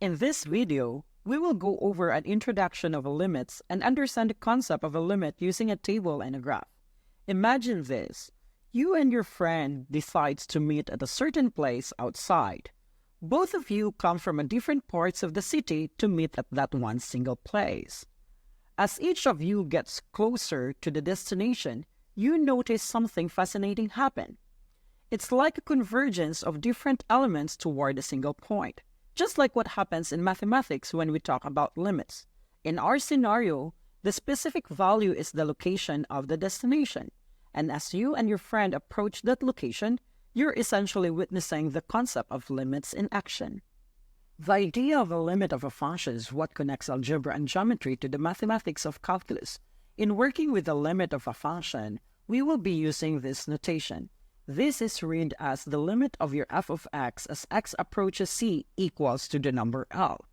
In this video, we will go over an introduction of limits and understand the concept of a limit using a table and a graph. Imagine this. You and your friend decides to meet at a certain place outside. Both of you come from different parts of the city to meet at that one single place. As each of you gets closer to the destination, you notice something fascinating happen. It's like a convergence of different elements toward a single point. Just like what happens in mathematics when we talk about limits. In our scenario, the specific value is the location of the destination. And as you and your friend approach that location, you're essentially witnessing the concept of limits in action. The idea of a limit of a function is what connects algebra and geometry to the mathematics of calculus. In working with the limit of a function, we will be using this notation. This is read as the limit of your f of x as x approaches c equals to the number L.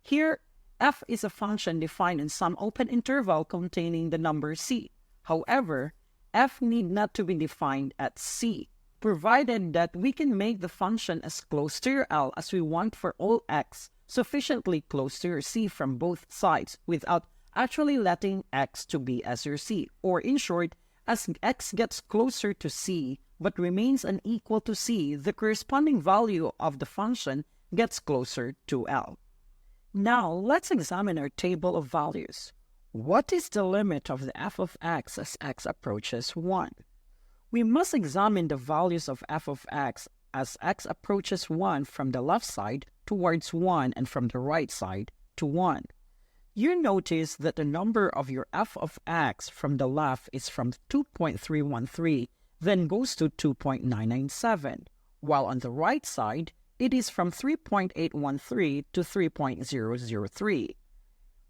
Here, f is a function defined in some open interval containing the number c. However, f need not to be defined at c, provided that we can make the function as close to your L as we want for all x, sufficiently close to your c from both sides without actually letting x to be as your c, or in short, as x gets closer to c but remains unequal to c, the corresponding value of the function gets closer to L. Now, let's examine our table of values. What is the limit of the f of x as x approaches 1? We must examine the values of f of x as x approaches 1 from the left side towards 1 and from the right side to 1. You notice that the number of your f of x from the left is from 2.313, then goes to 2.997, while on the right side, it is from 3.813 to 3.003.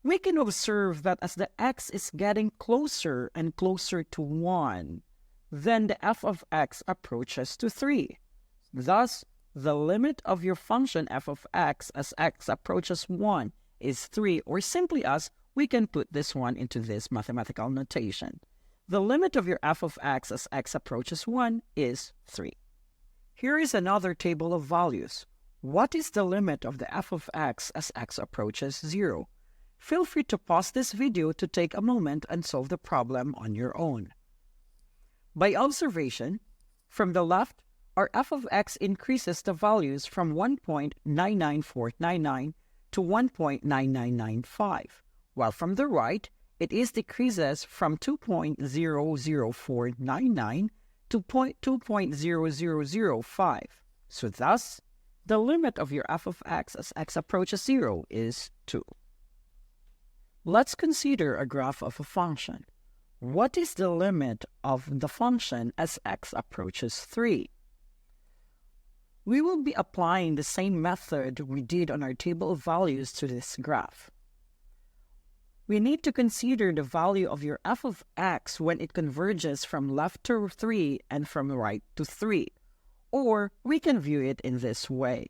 We can observe that as the x is getting closer and closer to 1, then the f of x approaches to 3. Thus, the limit of your function f of x as x approaches 1 is 3, or simply as we can put this one into this mathematical notation. The limit of your f of x as x approaches 1 is 3. Here is another table of values. What is the limit of the f of x as x approaches 0? Feel free to pause this video to take a moment and solve the problem on your own. By observation, from the left, our f of x increases the values from 1.99499 to 1.9995, while from the right, it decreases from 2.00499 to 2.0005. So thus, the limit of your f of x as x approaches 0 is 2. Let's consider a graph of a function. What is the limit of the function as x approaches 3? We will be applying the same method we did on our table of values to this graph. We need to consider the value of your f of x when it converges from left to 3 and from right to 3, or we can view it in this way.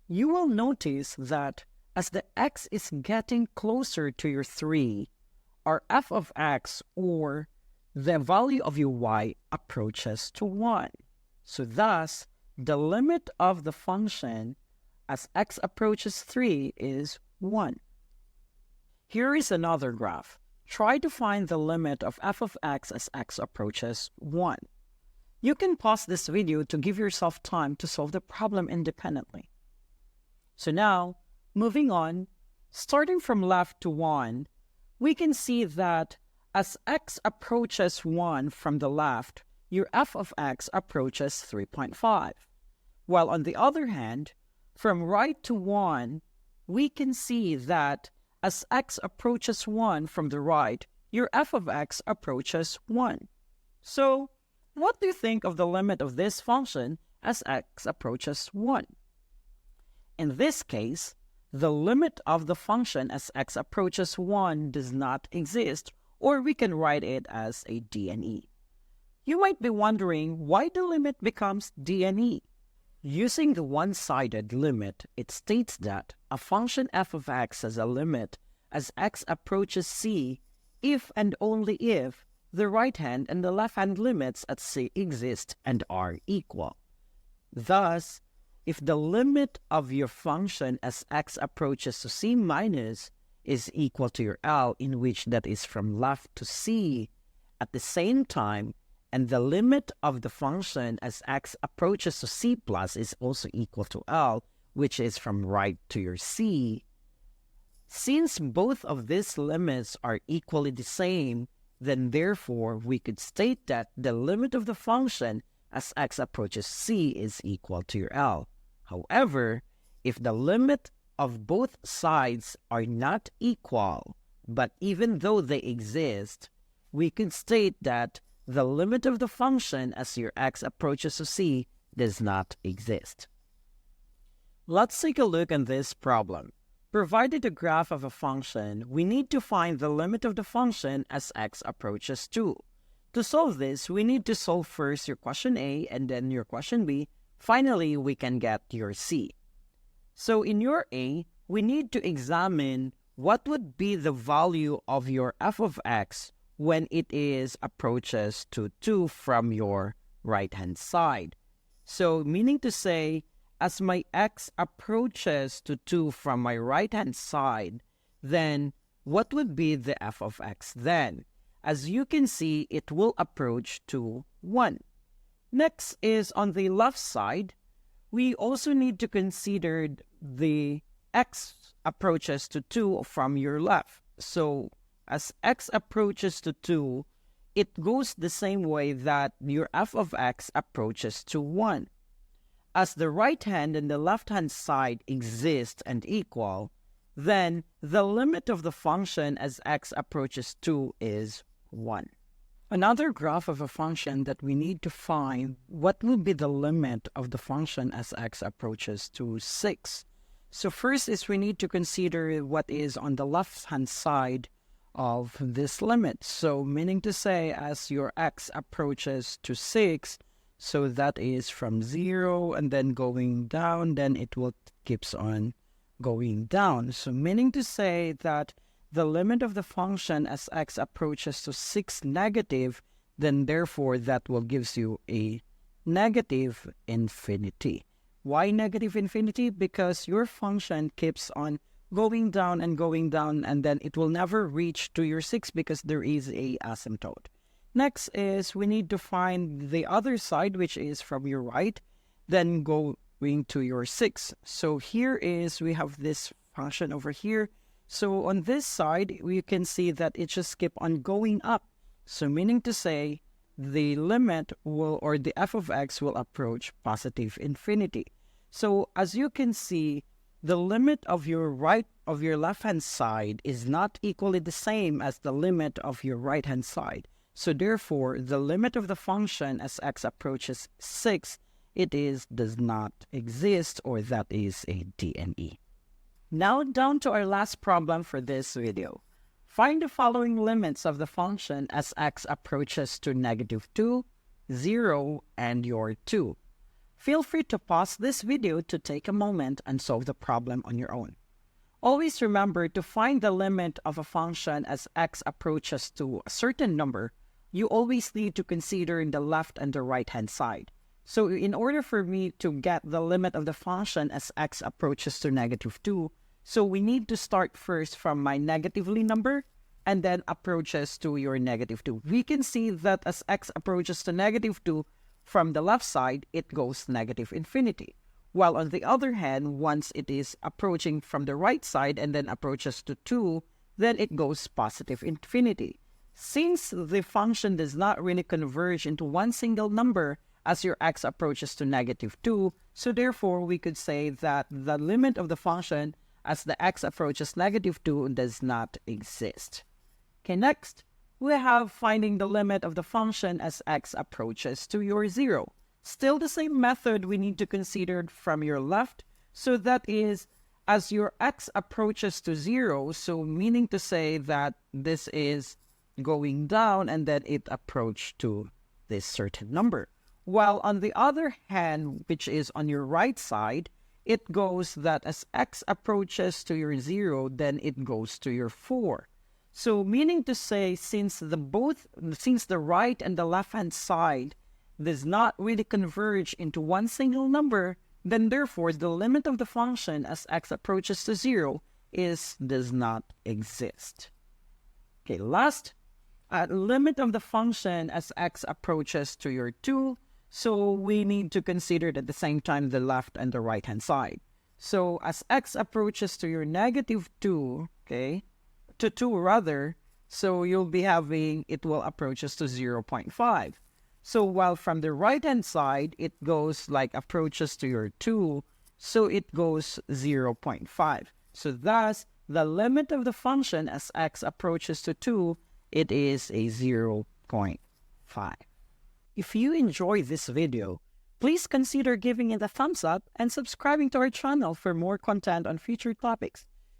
You will notice that as the x is getting closer to your 3, our f of x, or the value of your y, approaches to 1. So thus, the limit of the function as x approaches 3 is 1. Here is another graph. Try to find the limit of f of x as x approaches 1. You can pause this video to give yourself time to solve the problem independently. So now, moving on, starting from left to 1, we can see that as x approaches 1 from the left, your f of x approaches 3.5. While on the other hand, from right to 1, we can see that as x approaches 1 from the right, your f of x approaches 1. So, what do you think of the limit of this function as x approaches 1? In this case, the limit of the function as x approaches 1 does not exist, or we can write it as a d/e. You might be wondering why the limit becomes d/e. Using the one-sided limit, it states that a function f of x has a limit as x approaches c if and only if the right-hand and the left-hand limits at c exist and are equal. Thus, if the limit of your function as x approaches to c minus is equal to your L, in which that is from left to c, at the same time, and the limit of the function as x approaches to c plus is also equal to L, which is from right to your c, since both of these limits are equally the same, then therefore we could state that the limit of the function as x approaches c is equal to your L. However, if the limit of both sides are not equal, but even though they exist, we can state that the limit of the function as your x approaches to c does not exist. Let's take a look at this problem. Provided a graph of a function, we need to find the limit of the function as x approaches 2. To solve this, we need to solve first your question A and then your question B. Finally, we can get your C. So in your A, we need to examine what would be the value of your f of x when it is approaches to 2 from your right-hand side. So meaning to say, as my x approaches to 2 from my right-hand side, then what would be the f of x then? As you can see, it will approach to 1. Next is on the left side, we also need to consider the x approaches to 2 from your left. So as x approaches to 2, it goes the same way that your f of x approaches to 1. As the right hand and the left hand side exist and equal, then the limit of the function as x approaches 2 is 1. Another graph of a function that we need to find, what will be the limit of the function as x approaches to 6? So first is we need to consider what is on the left hand side of this limit. So meaning to say, as your x approaches to 6, so that is from 0 and then going down, then it will keeps on going down. So meaning to say that the limit of the function as x approaches to 6 negative, then therefore that will gives you a negative infinity. Why negative infinity? Because your function keeps on going down and then it will never reach to your 6 because there is a asymptote. Next is we need to find the other side, which is from your right, then going to your 6. So here is, we have this function over here. So on this side, we can see that it just keep on going up. So meaning to say, the limit will, or the f of x will approach positive infinity. So as you can see, the limit of your left-hand side is not equally the same as the limit of your right-hand side. So therefore, the limit of the function as x approaches 6, does not exist, or that is a DNE. Now down to our last problem for this video. Find the following limits of the function as x approaches to -2, 0, and your 2. Feel free to pause this video to take a moment and solve the problem on your own. Always remember, to find the limit of a function as x approaches to a certain number, you always need to consider the left and the right-hand side. So in order for me to get the limit of the function as x approaches to -2, so we need to start first from my negatively number and then approaches to your -2. We can see that as x approaches to -2, from the left side, it goes negative infinity. While on the other hand, once it is approaching from the right side and then approaches to 2, then it goes positive infinity. Since the function does not really converge into one single number as your x approaches to -2, so therefore we could say that the limit of the function as the x approaches -2 does not exist. Okay, next, we have finding the limit of the function as x approaches to your 0. Still the same method we need to consider from your left. So that is, as your x approaches to 0, so meaning to say that this is going down and then it approached to this certain number. While on the other hand, which is on your right side, it goes that as x approaches to your 0, then it goes to your 4. So meaning to say, since the right and the left hand side does not really converge into one single number, then therefore the limit of the function as x approaches to 0 does not exist. Okay, last, limit of the function as x approaches to your 2, so we need to consider at the same time the left and the right hand side. So as x approaches to your -2, okay, to 2 rather, so you'll be having, it will approaches to 0.5. So while from the right hand side, it goes like approaches to your 2, so it goes 0.5. So thus, the limit of the function as x approaches to 2, it is a 0.5. If you enjoyed this video, please consider giving it a thumbs up and subscribing to our channel for more content on future topics.